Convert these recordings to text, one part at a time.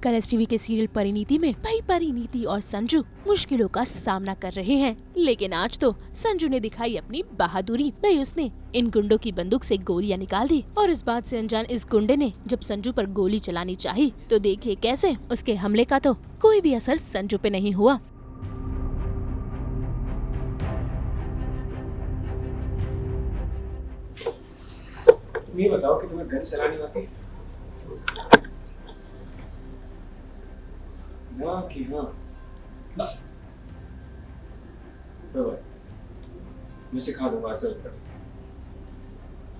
Colors TV के serial Parineeti में भाई परिणीति और संजू मुश्किलों का सामना कर रहे हैं, लेकिन आज तो संजू ने दिखाई अपनी बहादुरी। भाई उसने इन गुंडों की बंदूक से गोलियां निकाल दी और इस बात से अनजान इस गुंडे ने जब संजू पर गोली चलानी चाही तो देखिए कैसे उसके हमले का तो कोई भी असर संजू पे नहीं हुआ। तुम ये बताओ कि तुम्हें गन चलानी आती है? ना कि हाँ? मैं सिखा दूंगा सर पर।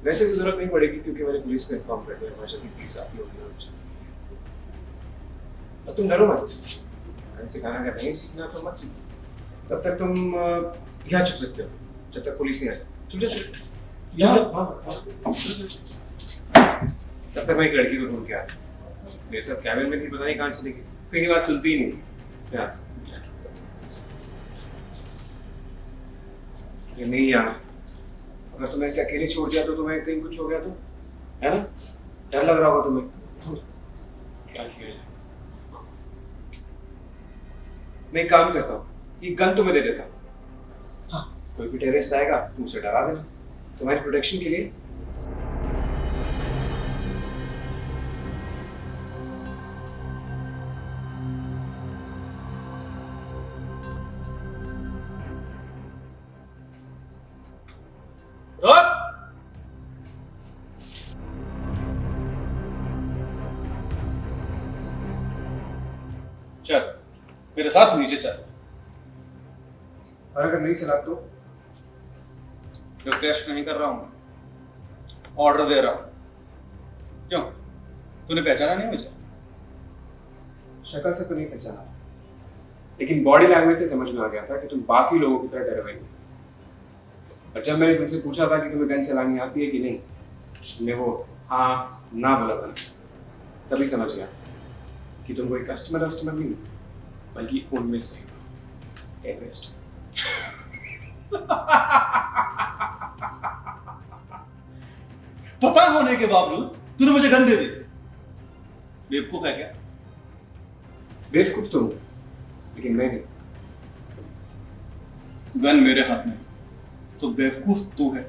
वैसे भी जरूरत नहीं पड़ेगी क्योंकि मैंने पुलिस को इन्फॉर्म कर दिया। मुझे पुलिस आती होगी और तुम डरो मत। गन सिखाना अगर नहीं सीखना तो मत सीखो। तब तक तुम यहाँ छुप सकते हो जब तक पुलिस नहीं आ जाए। छुप जाओ। तब तक मैं एक लड़की को ढूंढ के आता हूँ। मेरे साथ कैबिन में थी, पता नहीं कहाँ चली गई। फिर ये बात सुनती ही नहीं। यार ये नहीं यार, अगर तुम्हें ऐसे अकेले छोड़ दिया तो तुम्हें कहीं कुछ हो गया तो, है ना? डर लग रहा होगा तुम्हें। क्या किया जाए? मैं एक काम करता हूँ, ये गन तुम्हें दे देता हूँ। हाँ, कोई भी टेररिस्ट आएगा तुम उसे डरा देना तुम्हारी प्रोटेक्शन के लिए। चल मेरे साथ नीचे चल। और अगर नहीं चला तो? रिक्वेस्ट नहीं कर रहा हूँ, ऑर्डर दे रहा हूँ। क्यों, तूने पहचाना नहीं मुझे? शक्ल से तो नहीं पहचाना, लेकिन बॉडी लैंग्वेज से समझ में आ गया था कि तुम बाकी लोगों की तरह डरे हुए नहीं। और जब मैंने तुमसे पूछा था कि तुम्हें गन चलानी आती है कि नहीं, तुमने वो हाँ ना बोला था, तभी समझ गया कि तुम कोई कस्टमर नहीं बल्कि उनमें से टेररिस्ट। पता होने के बावजूद तूने मुझे गन दे दी। बेवकूफ है क्या? बेवकूफ तुम, लेकिन मैं नहीं। गन मेरे हाथ में तो बेवकूफ तू है,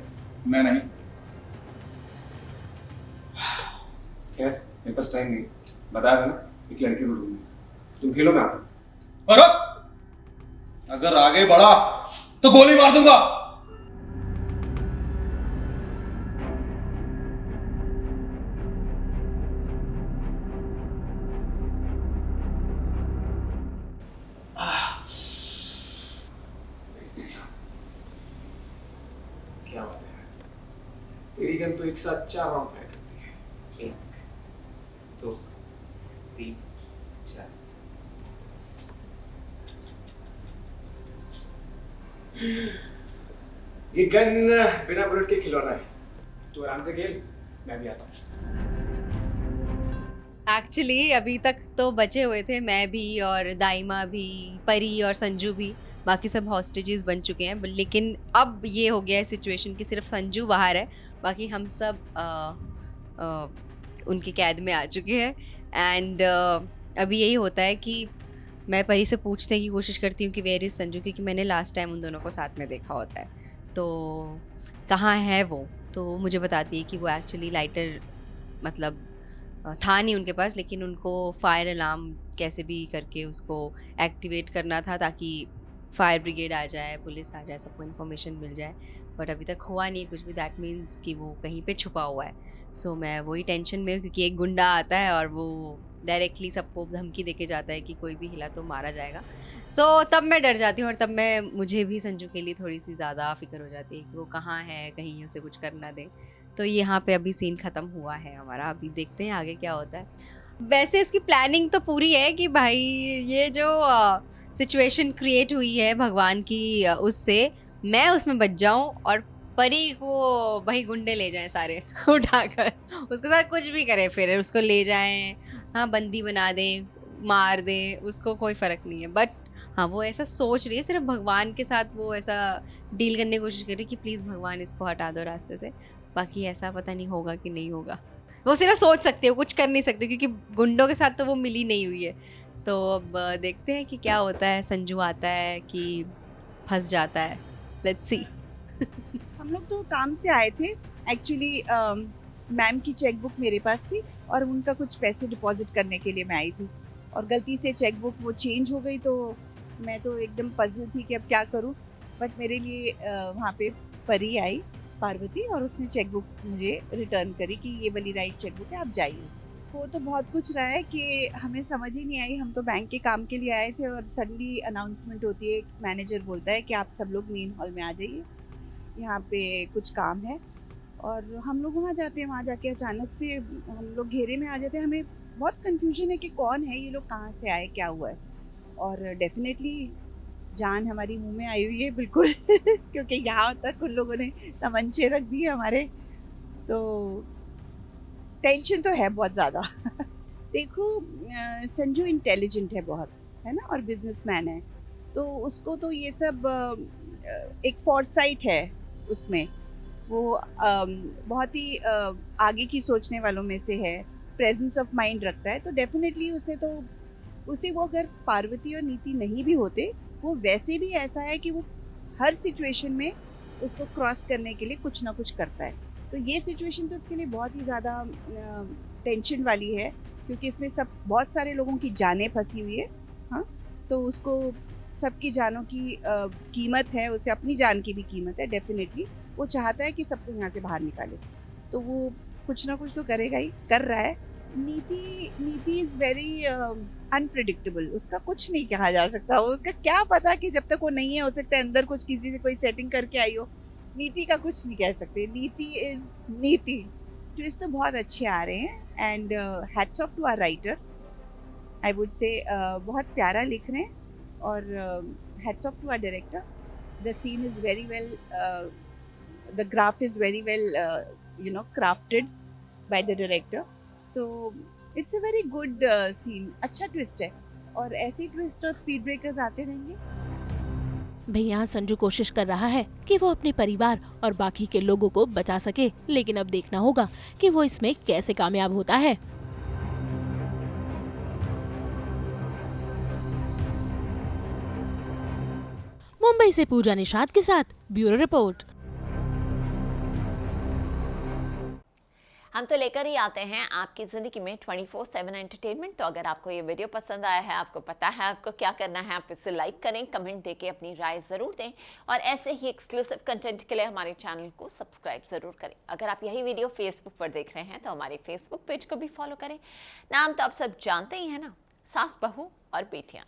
मैं नहीं। खैर मेरे पास टाइम नहीं, बताया था ना एक लड़के को ढूंढूंगा। तुम खेलो में आता। और अगर आगे बढ़ा तो गोली मार दूंगा। क्या बात है, तेरी गन तो एक साथ 4 राउंड फायर करती है। 1 2 3 4। ये गन बिना बुलेट के खिलौना है। तू आराम से खेल, मैं भी आता हूँ। एक्चुअली अभी तक तो बचे हुए थे, मैं भी और दाइमा भी, परी और संजू भी। बाकी सब हॉस्टेजेस बन चुके हैं, लेकिन अब ये हो गया है सिचुएशन कि सिर्फ संजू बाहर है, बाकी हम सब उनकी कैद में आ चुके हैं। एंड अभी यही होता है कि मैं परी से पूछने की कोशिश करती हूँ कि वेयर इज़ संजू, क्योंकि मैंने लास्ट टाइम उन दोनों को साथ में देखा होता है। तो कहाँ है वो? तो वो मुझे बताती है कि वो एक्चुअली लाइटर मतलब था नहीं उनके पास, लेकिन उनको फायर अलार्म कैसे भी करके उसको एक्टिवेट करना था ताकि फायर ब्रिगेड आ जाए, पुलिस आ जाए, सबको इन्फॉर्मेशन मिल जाए। बट अभी तक हुआ नहीं कुछ भी। दैट मीन्स कि वो कहीं पे छुपा हुआ है। सो मैं वही टेंशन में हूँ, क्योंकि एक गुंडा आता है और वो डायरेक्टली सबको धमकी देके जाता है कि कोई भी हिला तो मारा जाएगा। सो तब मैं डर जाती हूँ, और तब मुझे भी संजू के लिए थोड़ी सी ज़्यादा फिक्र हो जाती है कि वो कहाँ है, कहीं उसे कुछ कर ना दे। तो यहाँ पे अभी सीन ख़त्म हुआ है हमारा, अभी देखते हैं आगे क्या होता है। वैसे इसकी प्लानिंग तो पूरी है कि भाई ये जो सिचुएशन क्रिएट हुई है भगवान की उससे मैं उसमें बच जाऊं और परी को भाई गुंडे ले जाएं सारे उठाकर, उसके साथ कुछ भी करें, फिर उसको ले जाएं, हाँ बंदी बना दें, मार दें, उसको कोई फ़र्क नहीं है। बट हाँ वो ऐसा सोच रही है, सिर्फ भगवान के साथ वो ऐसा डील करने की कोशिश कर रही है कि प्लीज़ भगवान इसको हटा दो रास्ते से। बाकी ऐसा पता नहीं होगा कि नहीं होगा। वो सिर्फ सोच सकती है, कुछ कर नहीं सकती, क्योंकि गुंडों के साथ तो वो मिली नहीं हुई है। तो अब देखते हैं कि क्या होता है, संजू आता है कि फंस जाता है, लेट्स सी। हम लोग तो काम से आए थे एक्चुअली। मैम की चेकबुक मेरे पास थी और उनका कुछ पैसे डिपॉजिट करने के लिए मैं आई थी, और गलती से चेकबुक वो चेंज हो गई, तो मैं तो एकदम पजल थी कि अब क्या करूं। बट मेरे लिए वहाँ पे परी आई, पार्वती, और उसने चेकबुक मुझे रिटर्न करी कि ये वाली राइट चेकबुक है, आप जाइए। वो तो बहुत कुछ रहा है कि हमें समझ ही नहीं आई। हम तो बैंक के काम के लिए आए थे और सडनली अनाउंसमेंट होती है, मैनेजर बोलता है कि आप सब लोग मेन हॉल में आ जाइए, यहाँ पे कुछ काम है। और हम लोग वहाँ जाते हैं, वहाँ जाके अचानक से हम लोग घेरे में आ जाते हैं। हमें बहुत कंफ्यूजन है कि कौन है ये लोग, कहाँ से आए, क्या हुआ है। और डेफिनेटली जान हमारी मुंह में आई हुई है बिल्कुल क्योंकि यहाँ तक उन लोगों ने तमंचे रख दिए हमारे, तो टेंशन तो है बहुत ज़्यादा देखो, संजू इंटेलिजेंट है बहुत, है ना, और बिजनेसमैन है, तो उसको तो ये सब एक फोरसाइट है उसमें। वो बहुत ही आगे की सोचने वालों में से है, प्रेजेंस ऑफ माइंड रखता है। तो डेफिनेटली उसे वो अगर पार्वती और नीति नहीं भी होते, वो वैसे भी ऐसा है कि वो हर सिचुएशन में उसको क्रॉस करने के लिए कुछ ना कुछ करता है। तो ये सिचुएशन तो उसके लिए बहुत ही ज़्यादा टेंशन वाली है, क्योंकि इसमें बहुत सारे लोगों की जानें फंसी हुई है। हाँ, तो उसको सबकी जानों की कीमत है, उसे अपनी जान की भी कीमत है। डेफिनेटली वो चाहता है कि सबको यहाँ से बाहर निकाले, तो वो कुछ ना कुछ तो करेगा ही, कर रहा है। नीति इज़ वेरी अनप्रिडिक्टेबल, उसका कुछ नहीं कहा जा सकता। उसका क्या पता कि जब तक वो नहीं है, हो सकता है अंदर कुछ किसी से कोई सेटिंग करके आई हो। नीति का कुछ नहीं कह सकते, नीति इज नीति। ट्विस्ट तो बहुत अच्छे आ रहे हैं, and hats off to our writer, I would say बहुत प्यारा लिख रहे हैं, और hats off to our director. The scene is very well, the graph is very well crafted by the director, तो it's a very good scene, अच्छा twist है, और ऐसे ट्विस्ट और स्पीड ब्रेकर्स आते रहेंगे। भाई यहाँ संजू कोशिश कर रहा है कि वो अपने परिवार और बाकी के लोगों को बचा सके, लेकिन अब देखना होगा कि वो इसमें कैसे कामयाब होता है। मुंबई से पूजा निषाद के साथ ब्यूरो रिपोर्ट। हम तो लेकर ही आते हैं आपकी ज़िंदगी में 24/7 एंटरटेनमेंट। तो अगर आपको ये वीडियो पसंद आया है, आपको पता है आपको क्या करना है, आप इसे लाइक करें, कमेंट देके अपनी राय ज़रूर दें, और ऐसे ही एक्सक्लूसिव कंटेंट के लिए हमारे चैनल को सब्सक्राइब ज़रूर करें। अगर आप यही वीडियो फेसबुक पर देख रहे हैं तो हमारे फेसबुक पेज को भी फॉलो करें। नाम तो आप सब जानते ही हैं ना, सास, बहू और बेटियाँ।